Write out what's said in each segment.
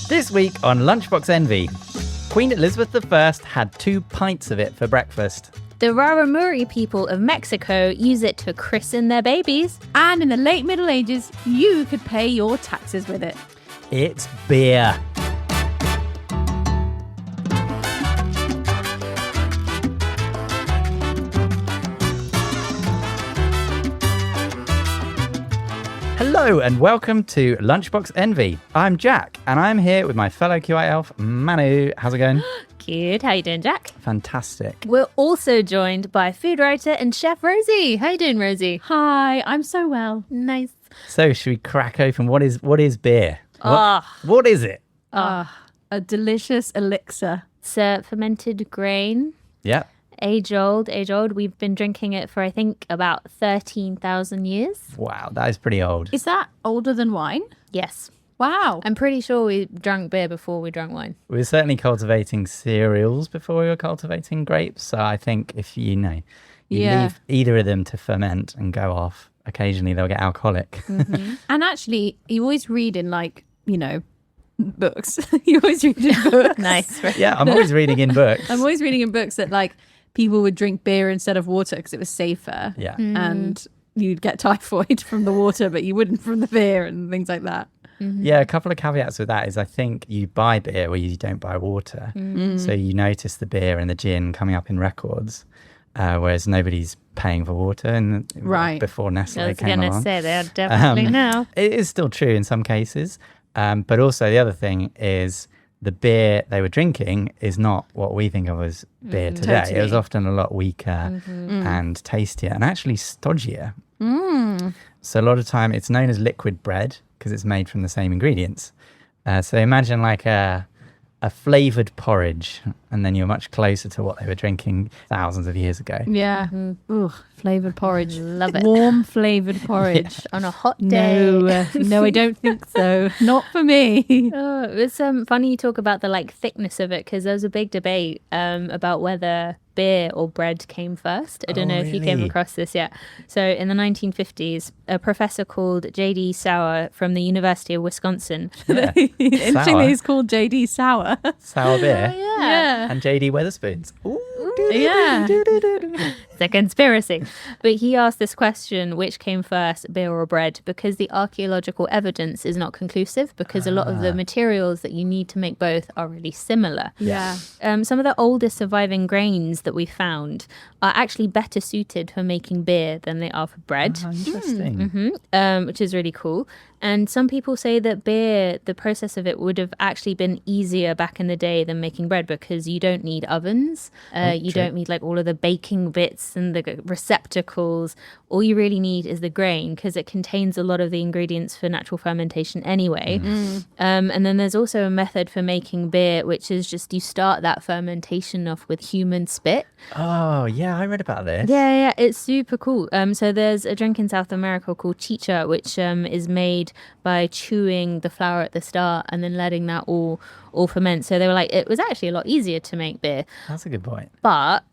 This week on Lunchbox Envy, Queen Elizabeth I had 2 pints of it for breakfast. The Raramuri people of Mexico use it to christen their babies. And in the late Middle Ages, you could pay your taxes with it. It's beer. Hello and welcome to Lunchbox Envy. I'm Jack and I'm here with my fellow QI elf, Manu. How's it going? Good. How you doing, Jack? Fantastic. We're also joined by food writer and chef Rosie. How you doing, Rosie? Hi, I'm so well. Nice. So should we crack open? What is beer? Ah. What is it? A delicious elixir. It's a fermented grain. Yeah. Age old. We've been drinking it for, I think, about 13,000 years. Wow, that is pretty old. Is that older than wine? Yes. Wow. I'm pretty sure we drank beer before we drank wine. We were certainly cultivating cereals before we were cultivating grapes. So I think if you leave either of them to ferment and go off, occasionally they'll get alcoholic. Mm-hmm. And actually, you always read in books. You always read in books. Nice. Yeah, I'm always reading in books. I'm always reading in books that people would drink beer instead of water because it was safer. Yeah. And you'd get typhoid from the water, but you wouldn't from the beer and things like that. Mm-hmm. Yeah, a couple of caveats with that is I think you buy beer where you don't buy water. So you notice the beer and the gin coming up in records, whereas nobody's paying for water before Nestle I was came going to along. say they are definitely now. It is still true in some cases. But also the other thing is the beer they were drinking is not what we think of as beer today. Totally. It was often a lot weaker and tastier and actually stodgier. So a lot of time it's known as liquid bread because it's made from the same ingredients. So imagine like a flavoured porridge, and then you're much closer to what they were drinking thousands of years ago. Yeah. Ooh, flavoured porridge. Love it. Warm flavoured porridge. On a hot day. No, I don't think so. Not for me. Oh, it's funny you talk about the thickness of it because there was a big debate about whether beer or bread came first. I don't know if you came really? across this yet. So in the 1950s, a professor called J.D. Sauer from the University of Wisconsin. Yeah. Interestingly, he's called J.D. Sour. Sour beer. Yeah. And J.D. Weatherspoons. Ooh, Yeah. It's a conspiracy. But he asked this question, which came first, beer or bread? Because the archaeological evidence is not conclusive because a lot of the materials that you need to make both are really similar. Yeah. Some of the oldest surviving grains that we found are actually better suited for making beer than they are for bread. Oh, interesting. Which is really cool. And some people say that beer, the process of it would have actually been easier back in the day than making bread because you don't need ovens. You don't need all of the baking bits and the receptacles. All you really need is the grain because it contains a lot of the ingredients for natural fermentation anyway. And then there's also a method for making beer, which is just you start that fermentation off with human spit. Oh, yeah, I read about this. Yeah, it's super cool. So there's a drink in South America called chicha, which is made by chewing the flour at the start and then letting that all ferment. So they were like, it was actually a lot easier to make beer. That's a good point. But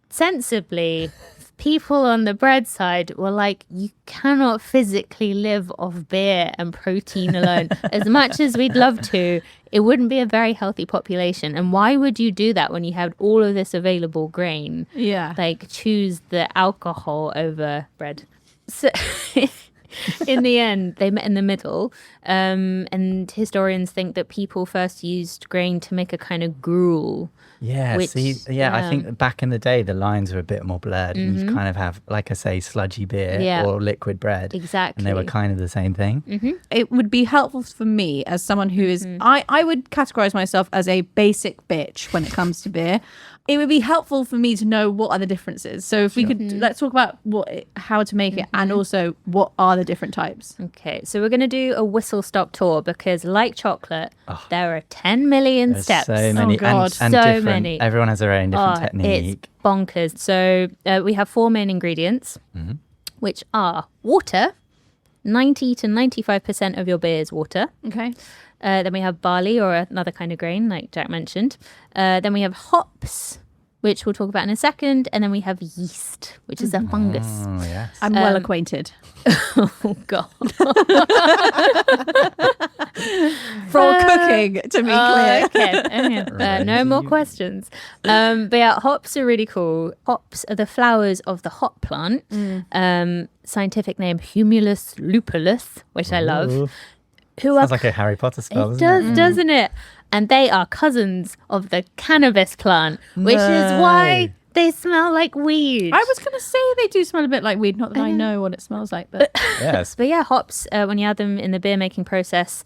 sensibly, people on the bread side were like, you cannot physically live off beer and protein alone. As much as we'd love to, it wouldn't be a very healthy population. And why would you do that when you have all of this available grain? Yeah. Choose the alcohol over bread. So in the end, they met in the middle. And historians think that people first used grain to make a kind of gruel. Yeah, I think that back in the day, the lines were a bit more blurred. And you kind of have, like I say, sludgy beer or liquid bread. Exactly. And they were kind of the same thing. It would be helpful for me as someone who is, I would categorize myself as a basic bitch when it comes to beer. It would be helpful for me to know what are the differences. So if we could, let's talk about how to make it and also what are the different types. Okay, so we're going to do a whistle-stop tour because like chocolate, there are 10 million There's steps. so many. Oh, God. And So different. many. Everyone has their own different technique. It's bonkers. So we have 4 main ingredients, which are water. 90 to 95% of your beer is water. Okay. Then we have barley or another kind of grain, like Jack mentioned. Then we have hops, which we'll talk about in a second. And then we have yeast, which is a fungus. Oh, yes. I'm well acquainted. Oh, God. For cooking, to be clear. Okay. No more questions. But yeah, hops are really cool. Hops are the flowers of the hop plant. Scientific name Humulus lupulus, which I love. Ooh. Sounds like a Harry Potter spell, doesn't it? Doesn't it? And they are cousins of the cannabis plant, which is why they smell like weed. I was going to say they do smell a bit like weed. Not that I know what it smells like, but Yes. But yeah, hops, when you add them in the beer making process,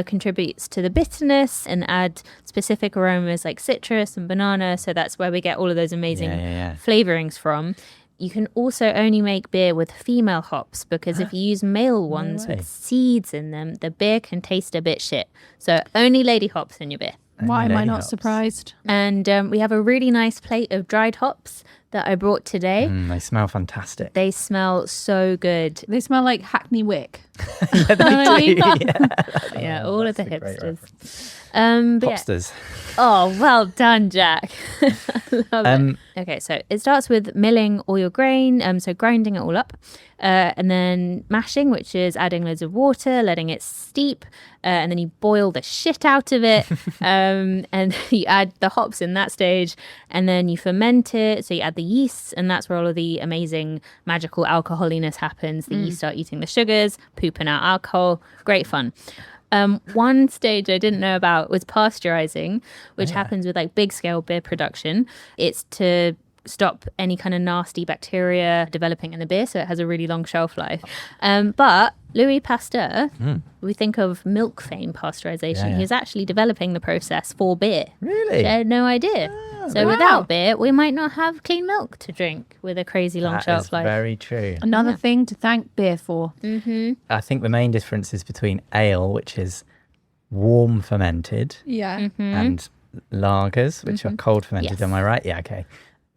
contributes to the bitterness and add specific aromas like citrus and banana. So that's where we get all of those amazing flavorings from. You can also only make beer with female hops because if you use male ones with seeds in them, the beer can taste a bit shit. So only lady hops in your beer. why am I lady not hops. surprised? And we have a really nice plate of dried hops that I brought today. They smell fantastic. They smell so good. They smell like Hackney Wick. Yeah, they do. Yeah, all of the That's a great hipsters. But yeah. Hopsters. Oh, well done, Jack. I love it. Okay, so it starts with milling all your grain, so grinding it all up, and then mashing, which is adding loads of water, letting it steep, and then you boil the shit out of it, and you add the hops in that stage, and then you ferment it, so you add the yeasts, and that's where all of the amazing magical alcoholiness happens. The yeast start eating the sugars, pooping out alcohol. Great fun. One stage I didn't know about was pasteurizing, which happens with like big scale beer production. It's to stop any kind of nasty bacteria developing in the beer, so it has a really long shelf life. But Louis Pasteur, we think of milk fame pasteurization. He was actually developing the process for beer. Really? I had no idea. So without beer, we might not have clean milk to drink with a crazy long That shelf is life. very true. Another thing to thank beer for. I think the main difference is between ale, which is warm fermented, Yeah. and lagers, which are cold fermented. Yes. Am I right? Yeah, okay.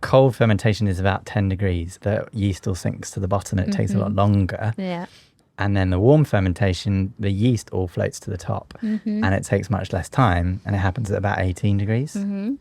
Cold fermentation is about 10 degrees. The yeast all sinks to the bottom and it takes a lot longer. Yeah. And then the warm fermentation, the yeast all floats to the top and it takes much less time and it happens at about 18 degrees.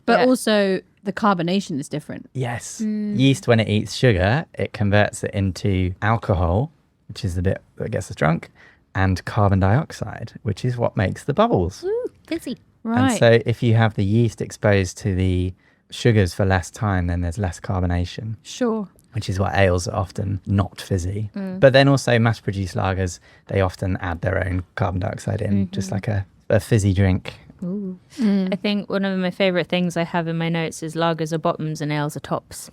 But also the carbonation is different. Yes. Yeast, when it eats sugar, it converts it into alcohol, which is the bit that gets us drunk, and carbon dioxide, which is what makes the bubbles. Ooh, fizzy. Right. And so if you have the yeast exposed to the sugars for less time, then there's less carbonation, Sure. which is why ales are often not fizzy. But then also mass-produced lagers, they often add their own carbon dioxide in, just like a fizzy drink. Ooh. I think one of my favorite things I have in my notes is lagers are bottoms and ales are tops.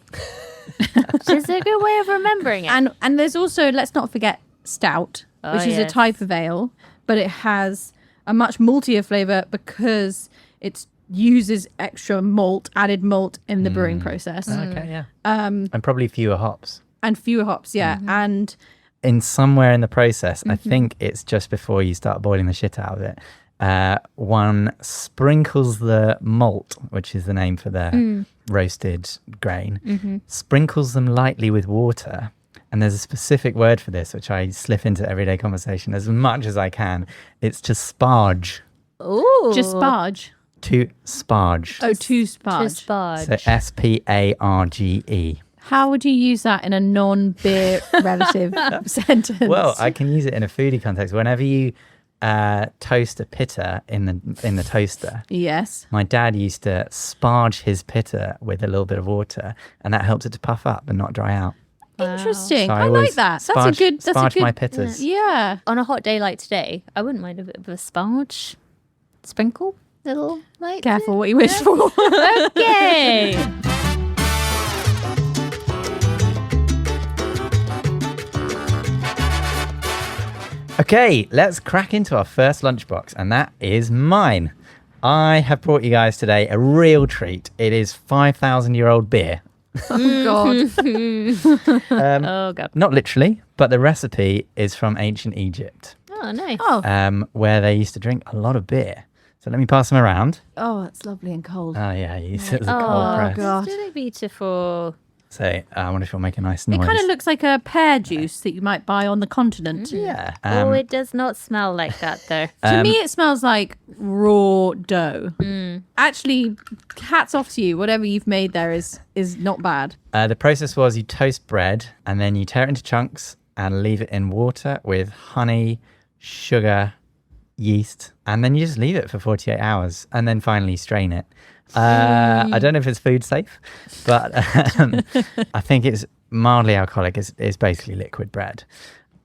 Which is a good way of remembering it. And there's also, let's not forget, stout, which is a yes. type of ale, but it has a much maltier flavour because it uses extra malt, added malt in the brewing process. Okay, yeah. And probably fewer hops. And fewer hops, yeah. And In somewhere in the process, I think it's just before you start boiling the shit out of it, one sprinkles the malt, which is the name for the roasted grain, sprinkles them lightly with water. And there's a specific word for this, which I slip into everyday conversation as much as I can. It's to sparge. Ooh. just sparge. To sparge. Oh, to To sparge. sparge. So SPARGE. How would you use that in a non-beer relative sentence? Well, I can use it in a foodie context. Whenever you toast a pitta in the toaster, Yes. my dad used to sparge his pitta with a little bit of water, and that helps it to puff up and not dry out. Interesting. So I like always that. That's sparge, a good. That's a sparge good. my pittas. Yeah. On a hot day like today, I wouldn't mind a bit of a sparge. Sprinkle. Little light. Careful what you wish for. Okay. Okay, let's crack into our first lunchbox, and that is mine. I have brought you guys today a real treat. It is 5,000-year-old beer. Oh God. Oh, God. Not literally, but the recipe is from ancient Egypt, Oh, nice. Oh. where they used to drink a lot of beer. So let me pass them around. Oh, it's lovely and cold. Oh, yeah, you use it as a Oh, cold press. God. It's really beautiful. So I wonder if it'll make a nice noise. It kind of looks like a pear juice that you might buy on the continent. Yeah. Oh, it does not smell like that, though. To me, it smells like raw dough. Actually, hats off to you. Whatever you've made there is not bad. The process was you toast bread and then you tear it into chunks and leave it in water with honey, sugar, yeast, and then you just leave it for 48 hours and then finally strain it. I don't know if it's food safe, but I think it's mildly alcoholic. It's basically liquid bread.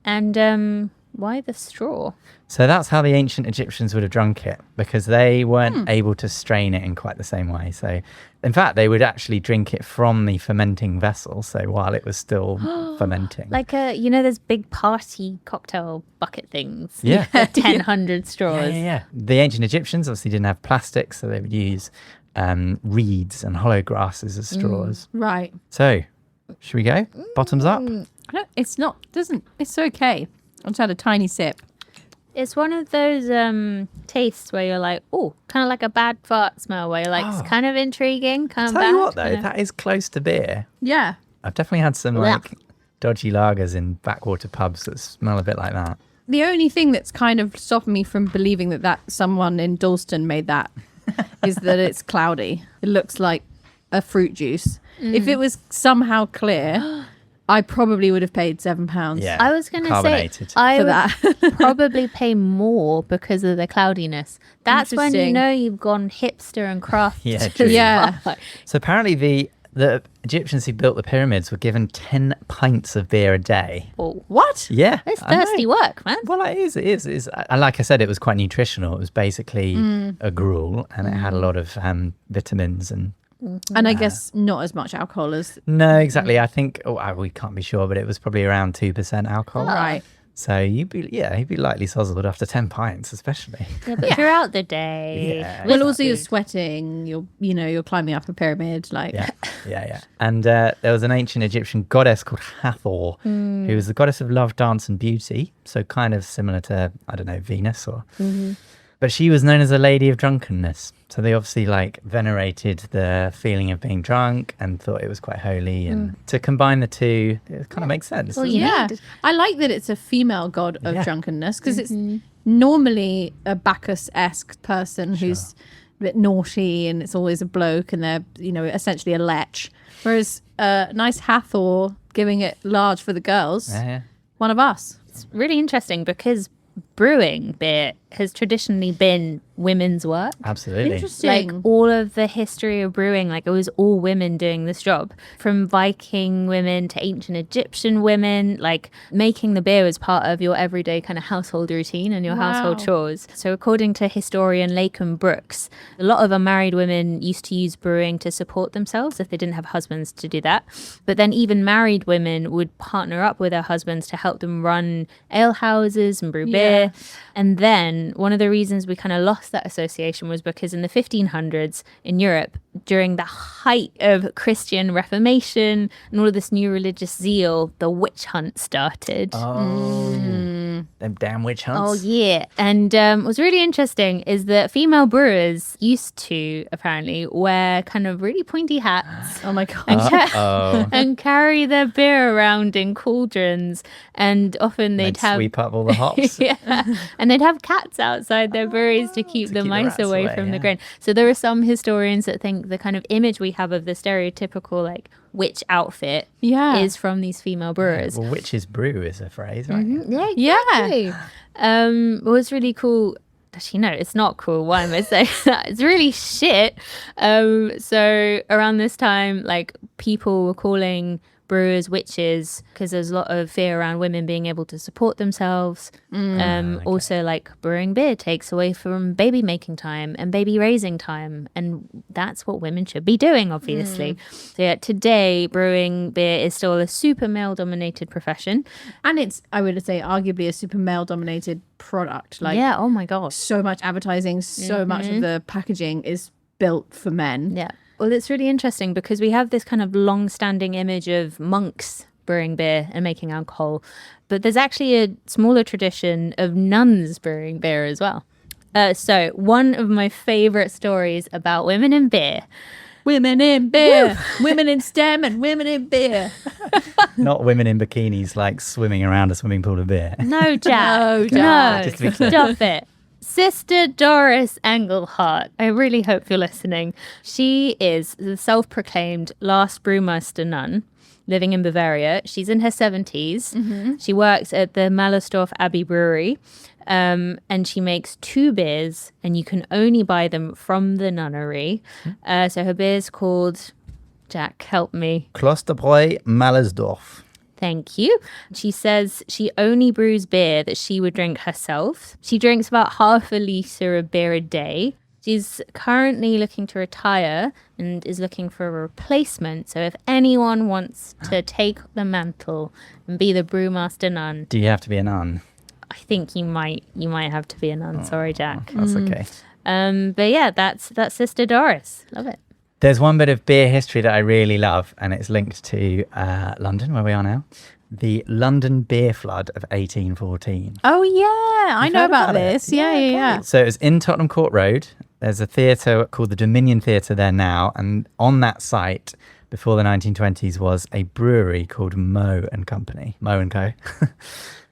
And why the straw? So that's how the ancient Egyptians would have drunk it, because they weren't able to strain it in quite the same way. So in fact, they would actually drink it from the fermenting vessel. So while it was still fermenting. Like, those big party cocktail bucket things. Yeah. 1,000 straws. Yeah. The ancient Egyptians obviously didn't have plastic, so they would use reeds and hollow grasses as straws. Right. So should we go? Bottoms up? It's okay. I just had a tiny sip. It's one of those tastes where you're like, oh, kind of like a bad fart smell, where you're like, it's kind of intriguing, kind of Tell bad. you what, though, that is close to beer. Yeah. I've definitely had some dodgy lagers in backwater pubs that smell a bit like that. The only thing that's kind of stopping me from believing that someone in Dalston made that is that it's cloudy. It looks like a fruit juice. If it was somehow clear, I probably would have paid £7. Yeah. I was going to say, Carbonated. I for would probably pay more because of the cloudiness. That's when you Interesting. know you've gone hipster and crafty. Yeah, true. Yeah. So apparently the Egyptians who built the pyramids were given 10 pints of beer a day. Oh, What? Yeah. it's I know. thirsty work, man. Well, it is. And like I said, it was quite nutritional. It was basically a gruel, and it had a lot of vitamins and... And I guess not as much alcohol as... No, exactly. I think, we can't be sure, but it was probably around 2% alcohol. Right. So you'd be lightly sozzled after 10 pints, especially. Yeah, but throughout the day. Yeah. Well, also you're sweating, you're climbing up a pyramid, like... Yeah. And there was an ancient Egyptian goddess called Hathor, who was the goddess of love, dance, and beauty. So kind of similar to, I don't know, Venus or... But she was known as a lady of drunkenness. So they obviously venerated the feeling of being drunk and thought it was quite holy. And to combine the two, it kind of makes sense. Well, doesn't it? Yeah, I like that it's a female god of drunkenness, because it's normally a Bacchus-esque person who's a bit naughty, and it's always a bloke, and they're essentially a lech. Whereas nice Hathor giving it large for the girls, Yeah. one of us. It's really interesting because brewing beer has traditionally been women's work. Absolutely. Interesting. Like all of the history of brewing, it was all women doing this job, from Viking women to ancient Egyptian women. Making the beer was part of your everyday kind of household routine and your household chores. So according to historian Lacan Brooks, a lot of unmarried women used to use brewing to support themselves if they didn't have husbands to do that. But then even married women would partner up with their husbands to help them run ale houses and brew beer. And then one of the reasons we kind of lost that association was because in the 1500s in Europe, during the height of Christian Reformation and all of this new religious zeal, the witch hunt started. Them damn witch hunts. Oh, yeah. And what's really interesting is that female brewers used to apparently wear kind of really pointy hats. Oh my god. And carry their beer around in cauldrons. And often they'd have... sweep up all the hops. And they'd have cats outside their breweries to keep the mice rats away away, from the yeah. grain. So there are some historians that think the kind of image we have of the stereotypical witch outfit is from these female brewers. Well, witch's brew is a phrase, right? Yeah, exactly. What's really cool... Actually, no, it's not cool. Why am I saying that? It's really shit. So around this time, people were calling brewers witches because there's a lot of fear around women being able to support themselves. Also, brewing beer takes away from baby making time and baby raising time, and that's what women should be doing, obviously. So yeah, today brewing beer is still a super male dominated profession, And it's, I would say, arguably a super male dominated product. oh my god. So much advertising, so much of the packaging is built for men. Yeah. Well, it's really interesting because we have this kind of long-standing image of monks brewing beer and making alcohol, but there's actually a smaller tradition of nuns brewing beer as well. So one of my favorite stories about women in beer Women in beer, women in STEM and women in beer. Not women in bikinis like swimming around a swimming pool of beer. No, Jack. No, No, Jack. Just to be clear. stop it. Sister Doris Engelhardt. I really hope you're listening. She is the self-proclaimed last brewmaster nun living in Bavaria. She's in her 70s. She works at the Mallersdorf Abbey Brewery. And she makes 2 beers, and you can only buy them from the nunnery. So her beer's called, Jack, help me. Klosterbräu Mallersdorf. Thank you. She says she only brews beer that she would drink herself. She drinks about half a litre of beer a day. She's currently looking to retire and is looking for a replacement. So if anyone wants to take the mantle and be the brewmaster nun, Do you have to be a nun? I think you might have to be a nun. Sorry, Jack. That's okay. But yeah, that's Sister Doris. Love it. There's one bit of beer history that I really love, and it's linked to London, where we are now. The London beer flood of 1814. Oh, yeah. I know heard about about it? this. Yeah. So it was in Tottenham Court Road. There's a theatre called the Dominion Theatre there now, and on that site, before the 1920s, was a brewery called Moe and Company. Moe and Co.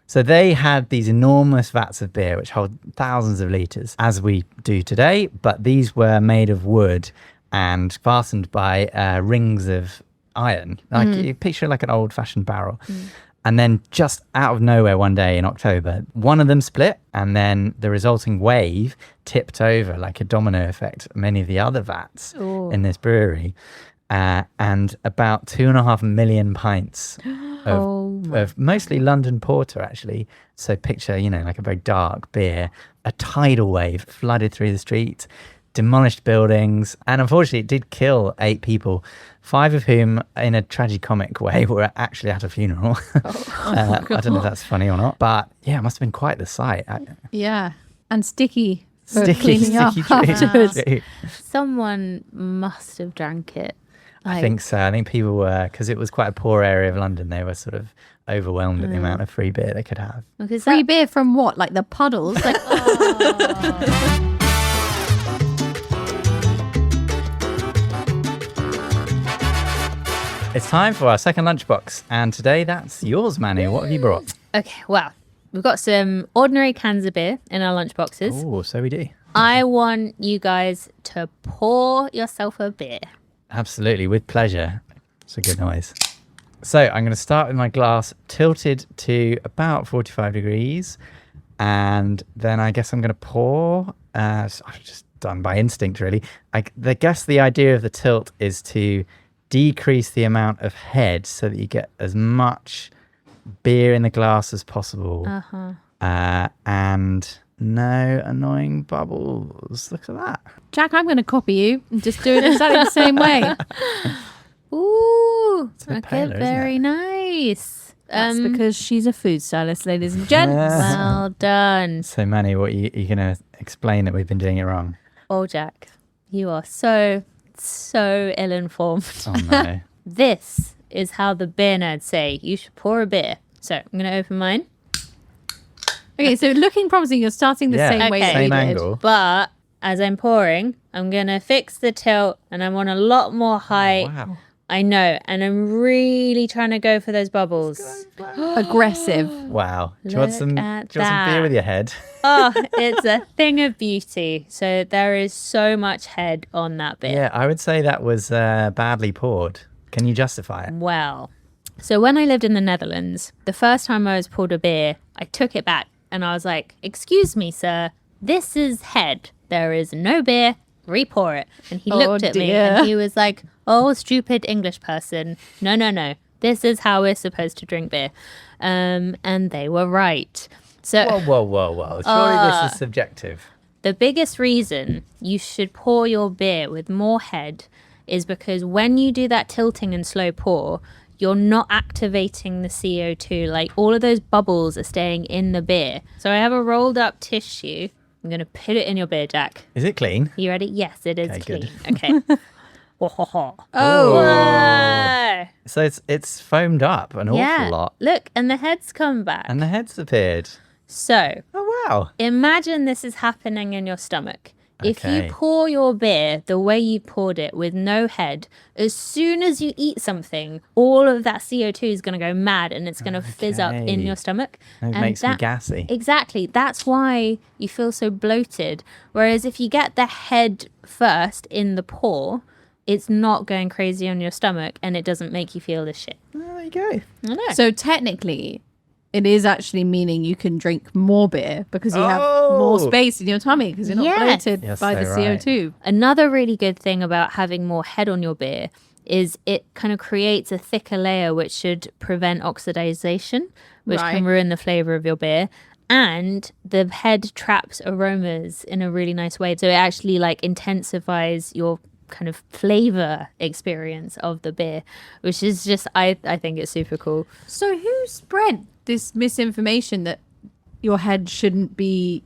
So they had these enormous vats of beer, which hold thousands of litres, as we do today, but these were made of wood and fastened by rings of iron. Like you picture like an old-fashioned barrel. And then just out of nowhere one day in October, one of them split, and then the resulting wave tipped over like a domino effect many of the other vats in this brewery. And about 2.5 million pints of mostly London porter, actually. So picture, like a very dark beer. A tidal wave flooded through the street, demolished buildings, and unfortunately it did kill 8 people, 5 of whom, in a tragicomic way, were actually at a funeral. I don't know if that's funny or not, but yeah, it must have been quite the sight. Yeah. And sticky. for Sticky cleaning up tree. afterwards. Someone must have drank it. I think so. I think people were, because it was quite a poor area of London, they were sort of overwhelmed at the amount of free beer they could have. Because Free beer from what? Like the puddles? Like, It's time for our second lunchbox, and today that's yours, Manu. What have you brought? Okay, well, we've got some ordinary cans of beer in our lunchboxes. Oh, so we do. I want you guys to pour yourself a beer. Absolutely, with pleasure. It's a good noise. So I'm going to start with my glass tilted to about 45 degrees, and then I guess I'm going to pour. So I've just done by instinct, really. I guess the idea of the tilt is to decrease the amount of head so that you get as much beer in the glass as possible. And no annoying bubbles. Look at that. Jack, I'm going to copy you and just do it exactly the same way. Ooh, a bit okay, paler, isn't very it? nice. That's because she's a food stylist, ladies and gents. Well done. So, Manny, what you going to explain that we've been doing it wrong? Oh, Jack, you are so ill-informed. Oh, no. This is how the beer nerds say you should pour a beer. So I'm going to open mine. Okay, so looking promising, you're starting the Yeah. same way that Same we did. angle. But as I'm pouring, I'm going to fix the tilt and I want a lot more height. Wow. I know. And I'm really trying to go for those bubbles. Aggressive. Wow. Do you want Look some at beer that. with your head? Oh, it's a thing of beauty. So there is so much head on that beer. Yeah, I would say that was badly poured. Can you justify it? Well, so when I lived in the Netherlands, the first time I was poured a beer, I took it back and I was like, "Excuse me, sir, this is head. There is no beer. Re-pour it." And he looked at me dear. and he was like, "Oh, stupid English person. No. This is how we're supposed to drink beer." And they were right. So Whoa. Surely this is subjective. the biggest reason you should pour your beer with more head is because when you do that tilting and slow pour, you're not activating the CO2. Like all of those bubbles are staying in the beer. So I have a rolled up tissue. I'm going to put it in your beer, Jack. Is it clean? You ready? Yes, it is Okay, clean. good. Okay. Oh. So it's foamed up an awful lot. Look, and the head's come back. And the head's appeared. So Oh, wow. imagine this is happening in your stomach. If you Okay. pour your beer the way you poured it with no head, as soon as you eat something, all of that CO2 is going to go mad and it's going to fizz up in Okay. your stomach. It makes me gassy. Exactly. That's why you feel so bloated. Whereas if you get the head first in the pour, it's not going crazy on your stomach and it doesn't make you feel this shit. Oh, there you go. I know. So technically, it is actually meaning you can drink more beer because you have more space in your tummy because you're not Yes. bloated You're by the so right. CO2. Another really good thing about having more head on your beer is it kind of creates a thicker layer which should prevent oxidization, which Right. can ruin the flavor of your beer. And the head traps aromas in a really nice way. So it actually like intensifies your kind of flavor experience of the beer, which is just, I think it's super cool. So who spread this misinformation that your head shouldn't be,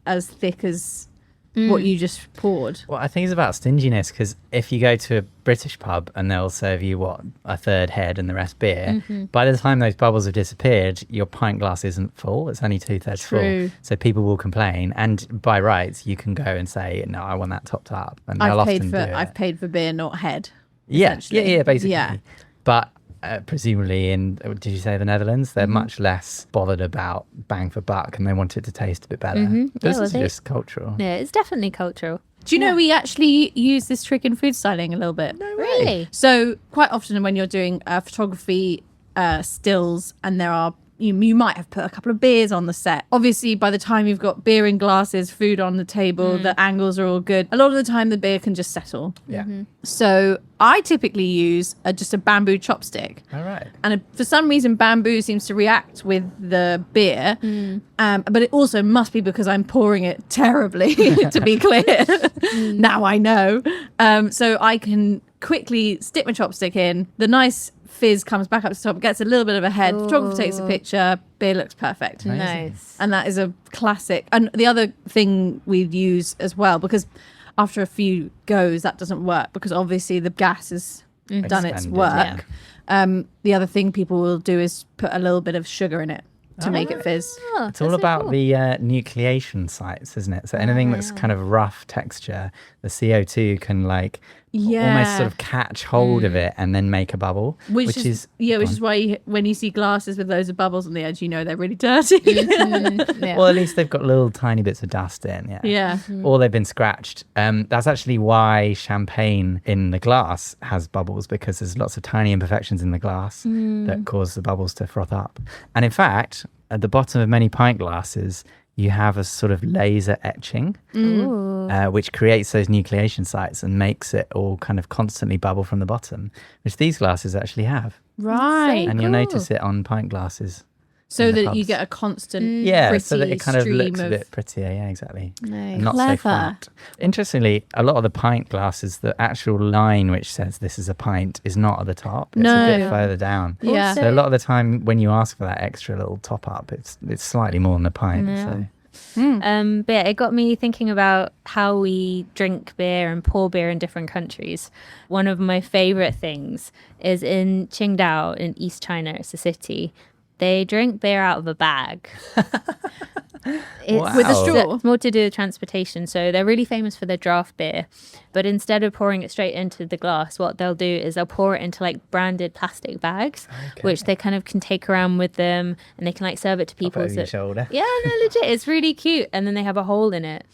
as thick as what you just poured? Well, I think it's about stinginess because if you go to a British pub and they'll serve you a third head and the rest beer, by the time those bubbles have disappeared, your pint glass isn't full. It's only 2/3 True. full. So people will complain, and by rights, you can go and say, "No, I want that topped up," and they'll often do it. I've paid for beer, not head. Yeah, essentially. basically. Yeah. But presumably in, did you say the Netherlands? They're much less bothered about bang for buck, and they want it to taste a bit better. This well, is just cultural. Yeah, it's definitely cultural. Do you know we actually use this trick in food styling a little bit? Really? So quite often when you're doing photography stills and there are you might have put a couple of beers on the set. Obviously, by the time you've got beer in glasses, food on the table, the angles are all good. A lot of the time, the beer can just settle. Yeah. So I typically use just a bamboo chopstick. All right. And for some reason, bamboo seems to react with the beer. But it also must be because I'm pouring it terribly, to be clear. Now I know. So I can quickly stick my chopstick in. The nice fizz comes back up to the top, gets a little bit of a head. Photographer takes a picture. Beer looks perfect. Nice. And that is a classic. And the other thing we'd use as well, because after a few goes, that doesn't work because obviously the gas has done its Expanded, work. The other thing people will do is put a little bit of sugar in it to make it fizz. Oh, It's all about the nucleation sites, isn't it? So anything that's kind of rough texture, the CO2 can almost sort of catch hold of it and then make a bubble, which is why when you see glasses with loads of bubbles on the edge, you know they're really dirty. Yeah. well, at least they've got little tiny bits of dust in, Yeah. or they've been scratched. That's actually why champagne in the glass has bubbles, because there's lots of tiny imperfections in the glass that cause the bubbles to froth up. And in fact, at the bottom of many pint glasses, you have a sort of laser etching, which creates those nucleation sites and makes it all kind of constantly bubble from the bottom, which these glasses actually have. Right. And you'll notice it on pint glasses. So in the that you pubs. get a constant So that it kind of stream looks a bit prettier. Yeah, exactly. Nice. And not so Clever. flat. Interestingly, a lot of the pint glasses, the actual line which says this is a pint is not at the top. It's a bit No. further down. Yeah. So a lot of the time when you ask for that extra little top up, it's slightly more than a pint. Yeah. So But yeah, it got me thinking about how we drink beer and pour beer in different countries. One of my favorite things is in Qingdao in East China. It's a city. They drink beer out of a bag. Wow. With a straw? It's more to do with transportation. So they're really famous for their draft beer. But instead of pouring it straight into the glass, what they'll do is they'll pour it into branded plastic bags, which they kind of can take around with them, and they can serve it to pop people. over your shoulder. Yeah, no, legit. It's really cute. And then they have a hole in it,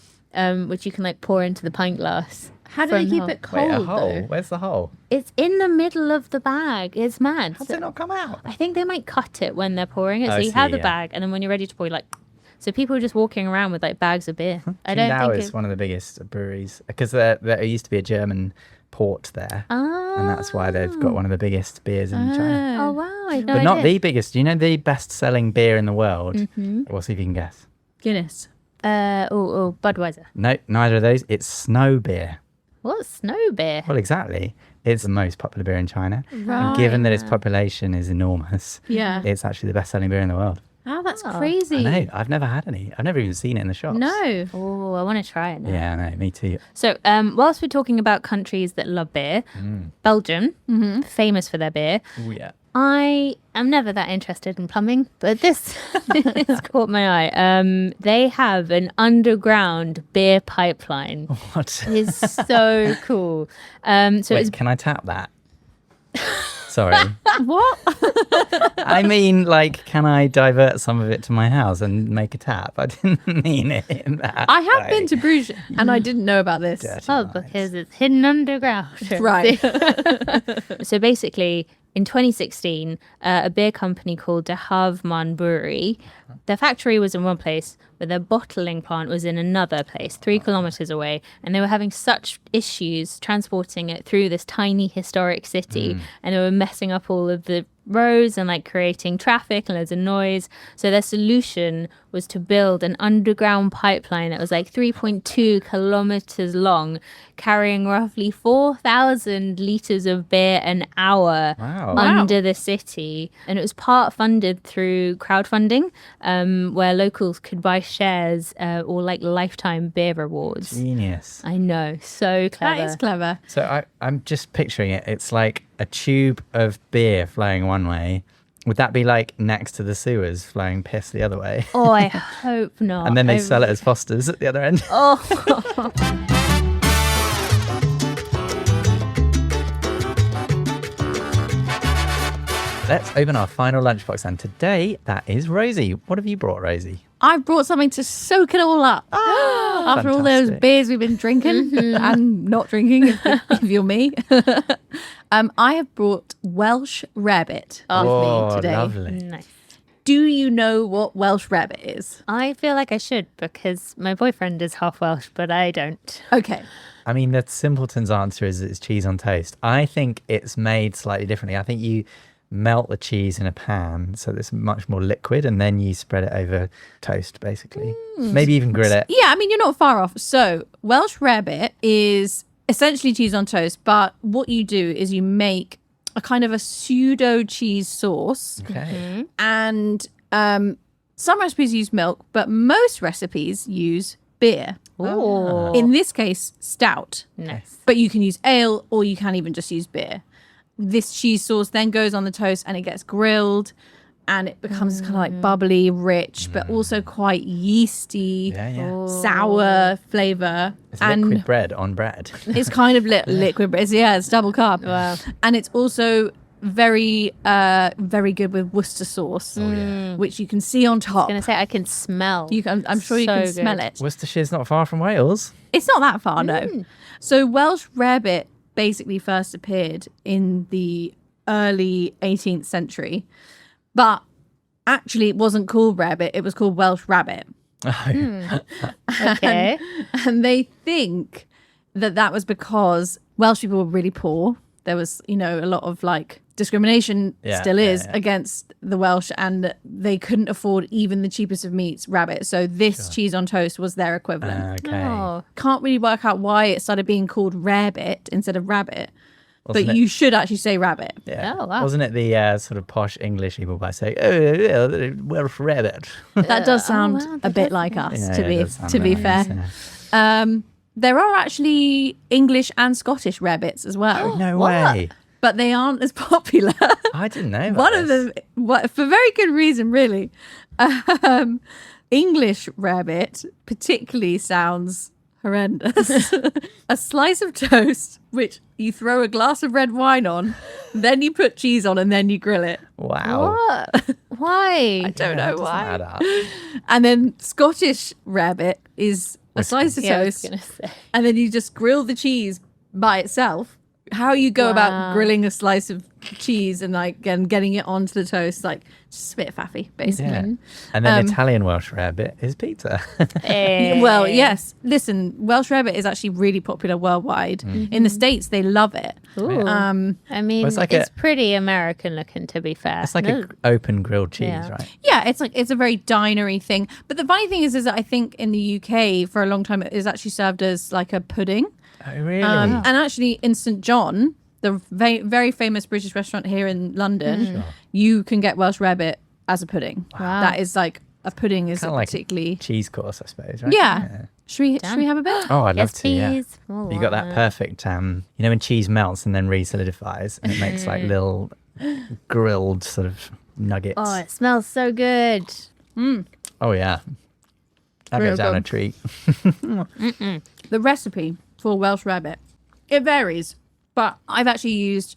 which you can pour into the pint glass. How do they from keep home. it cold? Wait, a hole? though? Where's the hole? It's in the middle of the bag. It's mad. How does it not come out? I think they might cut it when they're pouring it. Oh, So I you have see, the yeah. bag, and then when you're ready to pour, so people are just walking around with bags of beer. I don't Qingdao think is one of the biggest breweries because there used to be a German port there, and that's why they've got one of the biggest beers in China. Oh wow! I know. But not the biggest. Do you know the best-selling beer in the world? We'll see if you can guess. Guinness. Budweiser. No, neither of those. It's snow beer. What's snow beer? Well, exactly. It's the most popular beer in China. And given that its population is enormous, Yeah. it's actually the best-selling beer in the world. Oh, that's Oh. crazy. I know. I've never had any. I've never even seen it in the shops. No. Oh, I want to try it now. Yeah, I know. Me too. So, whilst we're talking about countries that love beer, Belgium, famous for their beer. Oh, yeah. I am never that interested in plumbing, but this has caught my eye. They have an underground beer pipeline. What? It's so cool. So Wait, it's can I tap that? Sorry. What? I mean, like, can I divert some of it to my house and make a tap? I didn't mean it in that I have way. been to Bruges and I didn't know about this. Dirty Oh, minds. because it's hidden underground. Right. So basically, in 2016, a beer company called De Havman Brewery, their factory was in one place, but their bottling plant was in another place, 3 kilometers away. And they were having such issues transporting it through this tiny historic city. And they were messing up all of the roads and like creating traffic and loads of noise. So their solution was to build an underground pipeline that was like 3.2 kilometers long, carrying roughly 4,000 liters of beer an hour Wow. under the city. And it was part funded through crowdfunding, where locals could buy shares or like lifetime beer rewards. Genius. I know, so clever. That is clever. So I'm just picturing it. It's like a tube of beer flowing one way. Would that be like next to the sewers flowing piss the other way? Oh, I hope not. And then they sell it as Foster's at the other end. Oh, Let's open our final lunchbox. And today, that is Rosie. What have you brought, Rosie? I've brought something to soak it all up. After all those fantastic. beers we've been drinking and not drinking, if you're me. I have brought Welsh Rabbit with me today. Lovely. nice. Do you know what Welsh Rabbit is? I feel like I should because my boyfriend is half Welsh, but I don't. Okay. I mean, the simpleton's answer is it's cheese on toast. I think it's made slightly differently. I think you melt the cheese in a pan so that it's much more liquid and then you spread it over toast, basically. Maybe even grill it. Yeah, I mean, you're not far off. So, Welsh Rabbit is essentially cheese on toast, but what you do is you make a kind of a pseudo cheese sauce. Okay. And some recipes use milk, but most recipes use beer. Oh, In this case, stout. nice. But you can use ale or you can even just use beer. This cheese sauce then goes on the toast and it gets grilled and it becomes kind of like bubbly, rich, but also quite yeasty, Yeah. sour flavor. It's And liquid bread on bread. it's kind of liquid bread. Yeah, it's double carb. Wow. And it's also very, very good with Worcester sauce, which you can see on top. I'm gonna say I can smell. I'm sure you So can good. smell it. Worcestershire's not far from Wales. It's not that far, no. So Welsh Rabbit basically first appeared in the early 18th century, but actually it wasn't called rabbit, it was called Welsh Rabbit. Okay. And they think that was because Welsh people were really poor. There was, a lot of like discrimination against the Welsh, and they couldn't afford even the cheapest of meats, rabbit. So this cheese on toast was their equivalent. Okay. Oh, Can't really work out why it started being called rarebit instead of rabbit. Wasn't But it- you should actually say rabbit. Yeah. Oh, wow. Wasn't it the sort of posh English people by saying, oh, yeah, Welsh rabbit? That does sound wow, a that bit does like us, Yeah, to it be does sound to be very fair. nice, yeah. There are actually English and Scottish rabbits as well, No What? way. but they aren't as popular. I didn't know. One of them, for very good reason, really. English rabbit particularly sounds horrendous. A slice of toast, which you throw a glass of red wine on, then you put cheese on, and then you grill it. Wow. what? Why? I don't know Doesn't why. add up. And then Scottish rabbit is a slice of Yeah, I was toast, gonna say. and then you just grill the cheese by itself. How you go about Wow. grilling a slice of cheese and getting it onto the toast, like just a bit faffy, basically. Yeah. And then Italian Welsh rabbit is pizza. Well, yes. Listen, Welsh Rabbit is actually really popular worldwide. In the States, they love it. Ooh. I mean, Well, it's like it's pretty American looking, to be fair. It's like No. an open grilled cheese, Yeah. right? Yeah, it's a very dinery thing. But the funny thing is that I think in the UK for a long time it is actually served as like a pudding. Oh, really? And actually in St John, the very, very famous British restaurant here in London, you can get Welsh Rabbit as a pudding. Wow. That is like a pudding is Kind of like particularly. cheese course, I suppose, right? Yeah. Should we have a bit? Oh, I'd love Yes, to, yeah. please. Oh, You got that wow. perfect, when cheese melts and then re-solidifies and it makes like little grilled sort of nuggets. Oh, it smells so good. Oh, yeah. That Real goes down good. a treat. The recipe for Welsh rabbit, it varies, but I've actually used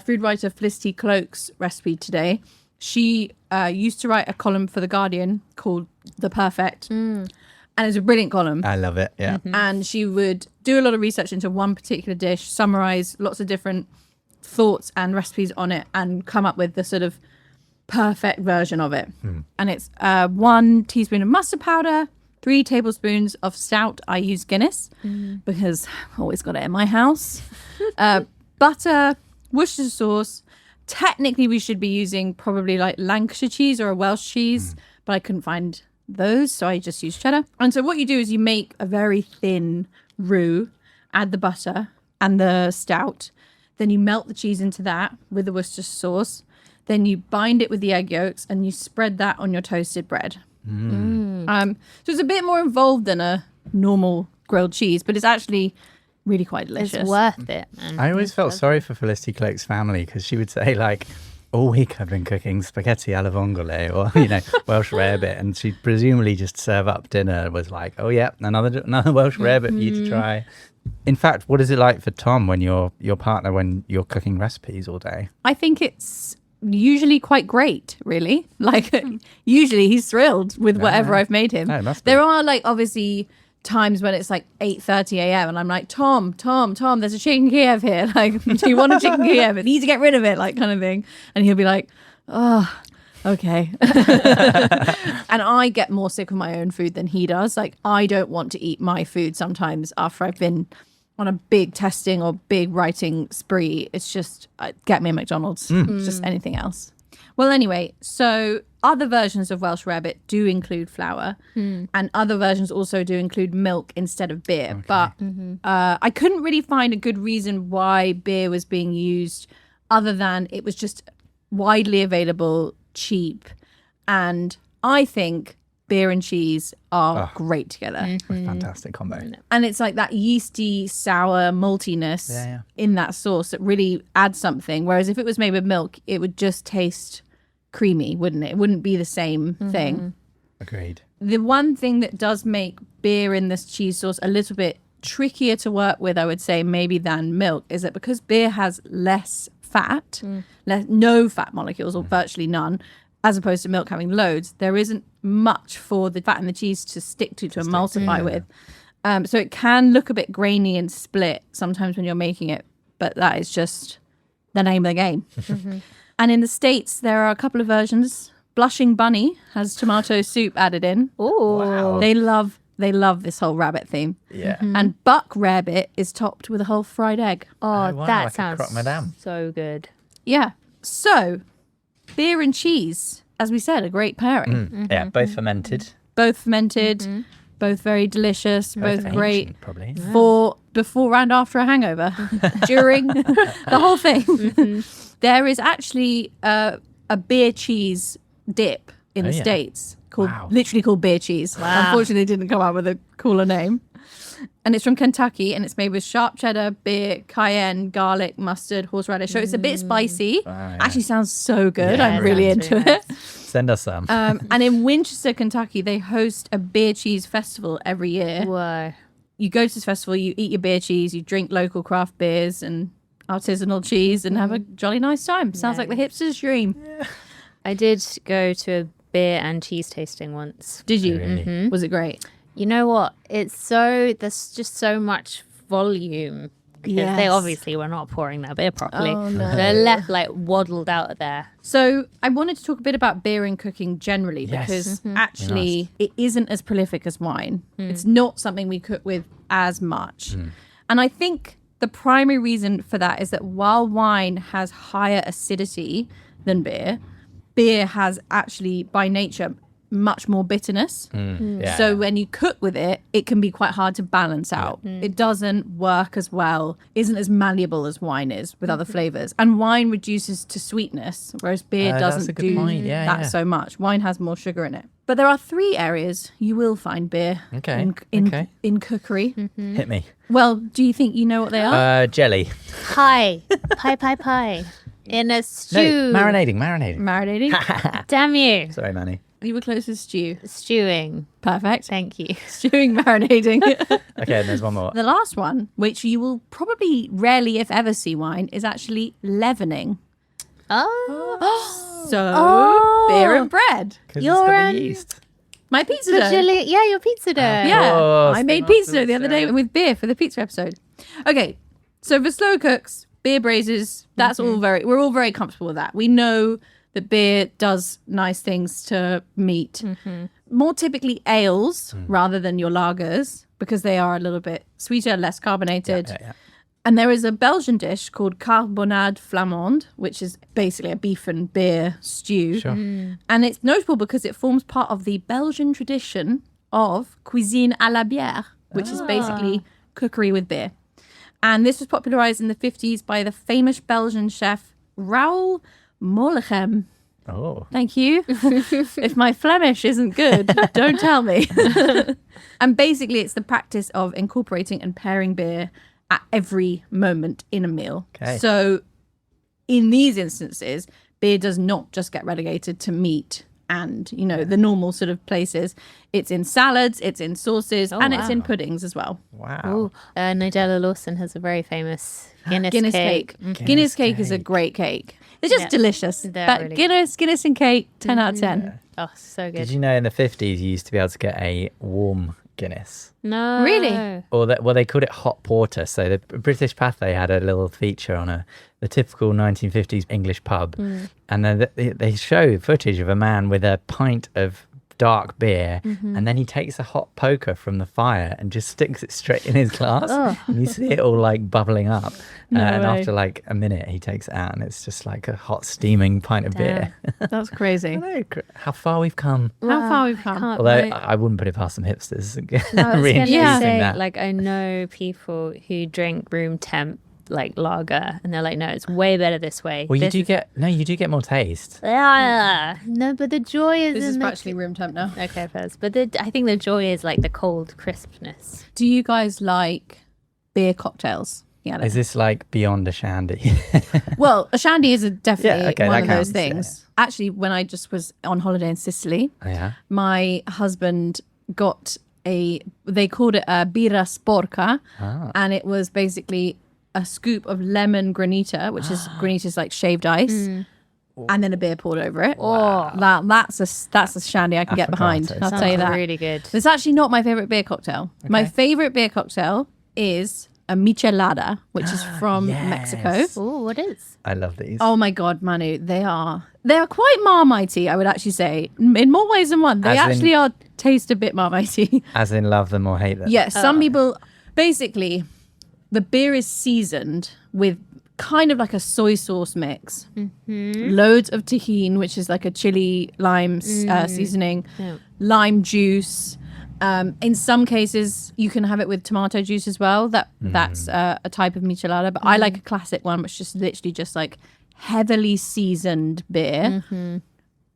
food writer Felicity Cloak's recipe today. She used to write a column for The Guardian called The Perfect, and it's a brilliant column. I love it. Yeah. And she would do a lot of research into one particular dish, summarize lots of different thoughts and recipes on it, and come up with the sort of perfect version of it. And it's 1 teaspoon of mustard powder, 3 tablespoons of stout. I use Guinness because I've always got it in my house. Butter, Worcestershire sauce. Technically, we should be using probably like Lancashire cheese or a Welsh cheese, but I couldn't find those, so I just used cheddar. And so what you do is you make a very thin roux, add the butter and the stout, then you melt the cheese into that with the Worcestershire sauce, then you bind it with the egg yolks and you spread that on your toasted bread. So it's a bit more involved than a normal grilled cheese, but it's actually really quite delicious. It's worth it, man. I always felt sorry for Felicity Cloak's family because she would say, like, all week I've been cooking spaghetti alla vongole or, Welsh rarebit. And she'd presumably just serve up dinner was like, oh, yeah, another Welsh rarebit for you to try. In fact, what is it like for Tom when your partner, when you're cooking recipes all day? I think it's usually quite great, really. Like, usually he's thrilled with whatever I've made him. Oh, it must be. There are, like, obviously times when it's like 8:30 a.m. and I'm like, Tom, there's a chicken Kiev here. Like, do you want a chicken Kiev? I need to get rid of it, like, kind of thing. And he'll be like, oh, okay. And I get more sick of my own food than he does. Like, I don't want to eat my food sometimes after I've been on a big testing or big writing spree. It's just, get me a McDonald's. It's just anything else. Well, anyway, so other versions of Welsh rarebit do include flour, and other versions also do include milk instead of beer. Okay. But I couldn't really find a good reason why beer was being used other than it was just widely available, cheap, and I think beer and cheese are great together. A fantastic combo. And it's like that yeasty, sour maltiness in that sauce that really adds something. Whereas if it was made with milk, it would just taste creamy, wouldn't it? It wouldn't be the same thing. Agreed. The one thing that does make beer in this cheese sauce a little bit trickier to work with, I would say, maybe than milk, is that because beer has less fat, no fat molecules or virtually none, as opposed to milk having loads, there isn't much for the fat in the cheese to stick to emulsify with. So it can look a bit grainy and split sometimes when you're making it, but that is just the name of the game. And in the States, there are a couple of versions. Blushing Bunny has tomato soup added in. Oh, Wow. They love this whole rabbit theme. Yeah. And Buck rarebit is topped with a whole fried egg. wow, like that a sounds croque madame. so good. Yeah. So, beer and cheese, as we said, a great pairing. Yeah, both fermented. Both fermented, both very delicious, both great ancient, probably. for before and after a hangover, during the whole thing. There is actually a beer cheese dip in the States literally called beer cheese. Wow. Unfortunately, it didn't come out with a cooler name. And it's from Kentucky, and it's made with sharp cheddar, beer, cayenne, garlic, mustard, horseradish. So it's a bit spicy. Actually sounds so good. Yeah, I'm really sounds into really it. Send us some. And in Winchester, Kentucky, they host a beer cheese festival every year. Whoa. You go to this festival, you eat your beer cheese, you drink local craft beers and artisanal cheese and have a jolly nice time. Sounds like the hipster's dream. I did go to a beer and cheese tasting once. Did you? Really? Was it great? You know what? There's just so much volume. Because they Yes. obviously were not pouring their beer properly. Oh, no. They're left like waddled out there. So I wanted to talk a bit about beer and cooking generally Yes. because actually it isn't as prolific as wine. It's not something we cook with as much. And I think the primary reason for that is that while wine has higher acidity than beer, beer has actually by nature much more bitterness. Yeah. So when you cook with it, it can be quite hard to balance out. It doesn't work as well, isn't as malleable as wine is with other flavors. And wine reduces to sweetness, whereas beer That's a doesn't good do point. Yeah, that yeah. so much. Wine has more sugar in it. But there are 3 areas you will find beer Okay, in cookery. Hit me. Well, do you think you know what they are? Jelly. Pie. Pie. In a stew. No, marinating. Marinating. Damn you. Sorry, Manny. You were close to stew. Stewing. Perfect. Thank you. Stewing, marinating. Okay, and there's one more. The last one, which you will probably rarely, if ever, see wine, is actually leavening. Oh. So, beer and bread. Because You're it's got an- the yeast. My pizza dough. Yeah, your pizza dough. Yeah, course, I the made master pizza dough the other of day ceremony. with beer for the pizza episode. Okay, so for slow cooks, beer braises, that's all we're all very comfortable with that. We know that beer does nice things to meat. More typically ales rather than your lagers because they are a little bit sweeter, less carbonated. Yeah. And there is a Belgian dish called carbonade flamande, which is basically a beef and beer stew. Sure. And it's notable because it forms part of the Belgian tradition of cuisine à la bière, which is basically cookery with beer. And this was popularized in the 50s by the famous Belgian chef Raoul Molechem. Oh. Thank you. If my Flemish isn't good, don't tell me. And basically, it's the practice of incorporating and pairing beer at every moment in a meal. Okay. So in these instances, beer does not just get relegated to meat and, you know, the normal sort of places. It's in salads, it's in sauces, and it's in puddings as well. Wow. Ooh, Nigella Lawson has a very famous Guinness cake. cake. Guinness cake is a great cake. They're just Yeah. delicious. They're But really Guinness and cake, 10 out of 10. Oh, so good. Did you know in the 50s you used to be able to get a warm Guinness? No. Really? Or well, they called it hot porter. So the British Pathé had a little feature on the typical 1950s English pub. And then they show footage of a man with a pint of dark beer, and then he takes a hot poker from the fire and just sticks it straight in his glass. And you see it all like bubbling up. And way. after like a minute, he takes it out and it's just like a hot steaming pint of beer. That's crazy. I know, how far we've come. How far we've come. Can't Although wait. I wouldn't put it past some hipsters No, I was reintroducing gonna say, that. like, I know people who drink room temp like lager, and they're like, no, it's way better this way. Well, you This do is- get more taste. No, but the joy is This in is the actually room temp now. okay first. But I think the joy is like the cold crispness. Do you guys like beer cocktails? Yeah. Is this like beyond a shandy? Well, a shandy is definitely Yeah, okay, one that of those counts, things. Actually, when I just was on holiday in Sicily, Oh, yeah. my husband got they called it a birra sporca, and it was basically a scoop of lemon granita, which is granita's like shaved ice, and then a beer poured over it. Oh. That's a shandy I can get behind. Affogato. I'll Sounds tell you that. really good. It's actually not my favorite beer cocktail. My favorite beer cocktail is a michelada, which is from Mexico. Oh, what is? I love these. Oh my god, Manu, they are quite marmitey, I would actually say, in more ways than one. They As in- actually are taste a bit marmitey. As in love them or hate them. Yes, some people basically the beer is seasoned with kind of like a soy sauce mix, loads of tahini, which is like a chili lime seasoning, lime juice. In some cases, you can have it with tomato juice as well. That's a type of michelada, but I like a classic one, which is literally just like heavily seasoned beer.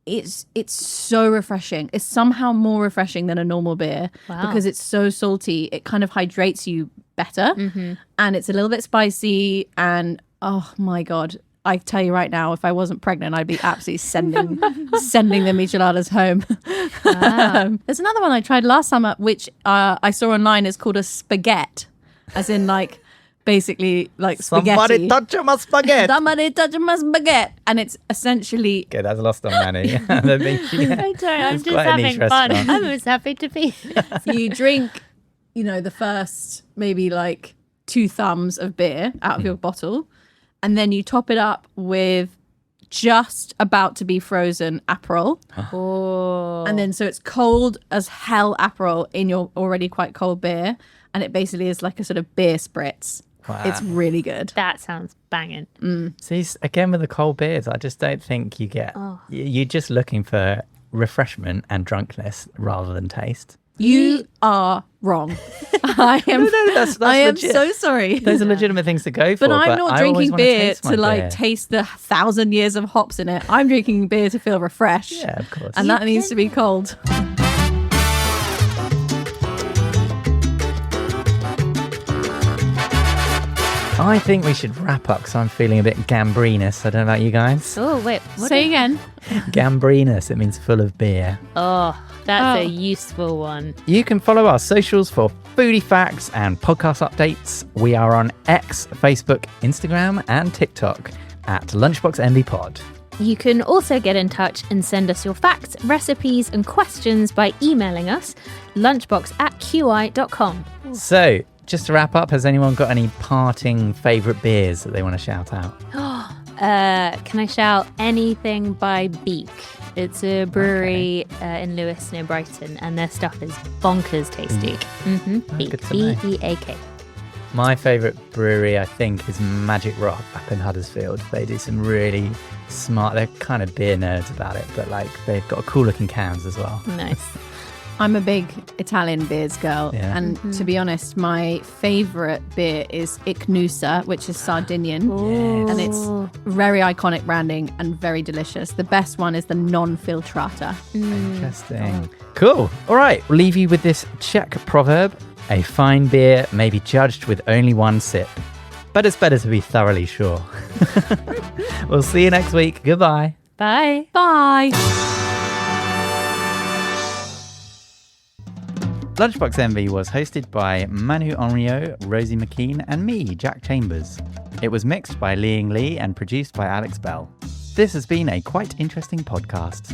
It's so refreshing. It's somehow more refreshing than a normal beer because it's so salty. It kind of hydrates you better, and it's a little bit spicy. And oh my god, I tell you right now, if I wasn't pregnant, I'd be absolutely sending the micheladas home. There's another one I tried last summer, which I saw online. Is called a spaghetti, as in like basically like spaghetti. Somebody touch my spaghetti. Somebody touch my spaghetti, and it's essentially Okay, that's lost on Manu. I think, yeah. I don't. I'm It's just quite a niche having fun. restaurant. I'm just happy to be. you drink, the first maybe like 2 thumbs of beer out of your bottle, and then you top it up with just about to be frozen Aperol. Oh. And then so it's cold as hell Aperol in your already quite cold beer. And it basically is like a sort of beer spritz. Wow. It's really good. That sounds banging. See, again with the cold beers, I just don't think you get. You're just looking for refreshment and drunkenness rather than taste. You are wrong. I am. that's I am legit. so sorry. Those are legitimate things to go for. But I'm not I always drinking wanna beer taste my to like beer. taste the 1,000 years of hops in it. I'm drinking beer to feel refreshed. Yeah, of course. And that needs to be cold. I think we should wrap up because I'm feeling a bit gambrinous. I don't know about you guys. Oh, wait. Say again. Gambrinous, it means full of beer. Oh, that's a useful one. You can follow our socials for foodie facts and podcast updates. We are on X, Facebook, Instagram, and TikTok at LunchboxMVPod. You can also get in touch and send us your facts, recipes, and questions by emailing us lunchbox@qi.com. So, just to wrap up, has anyone got any parting favourite beers that they want to shout out? Can I shout anything by Beak? It's a brewery in Lewes near Brighton, and their stuff is bonkers tasty. Beak, Good to know. B-E-A-K. My favourite brewery, I think, is Magic Rock up in Huddersfield. They do some really smart, they're kind of beer nerds about it, but like they've got cool looking cans as well. Nice. I'm a big Italian beers girl. Yeah. And to be honest, my favourite beer is Ichnusa, which is Sardinian. Ooh. And it's very iconic branding and very delicious. The best one is the non-filtrata. Interesting. Cool. All right, we'll leave you with this Czech proverb. A fine beer may be judged with only one sip, but it's better to be thoroughly sure. We'll see you next week. Goodbye. Bye. Bye. Lunchbox MV was hosted by Manu, Henriot, Rosie, MacKean, and me, Jack Chambers. It was mixed by Lee and produced by Alex Bell. This has been a quite interesting podcast.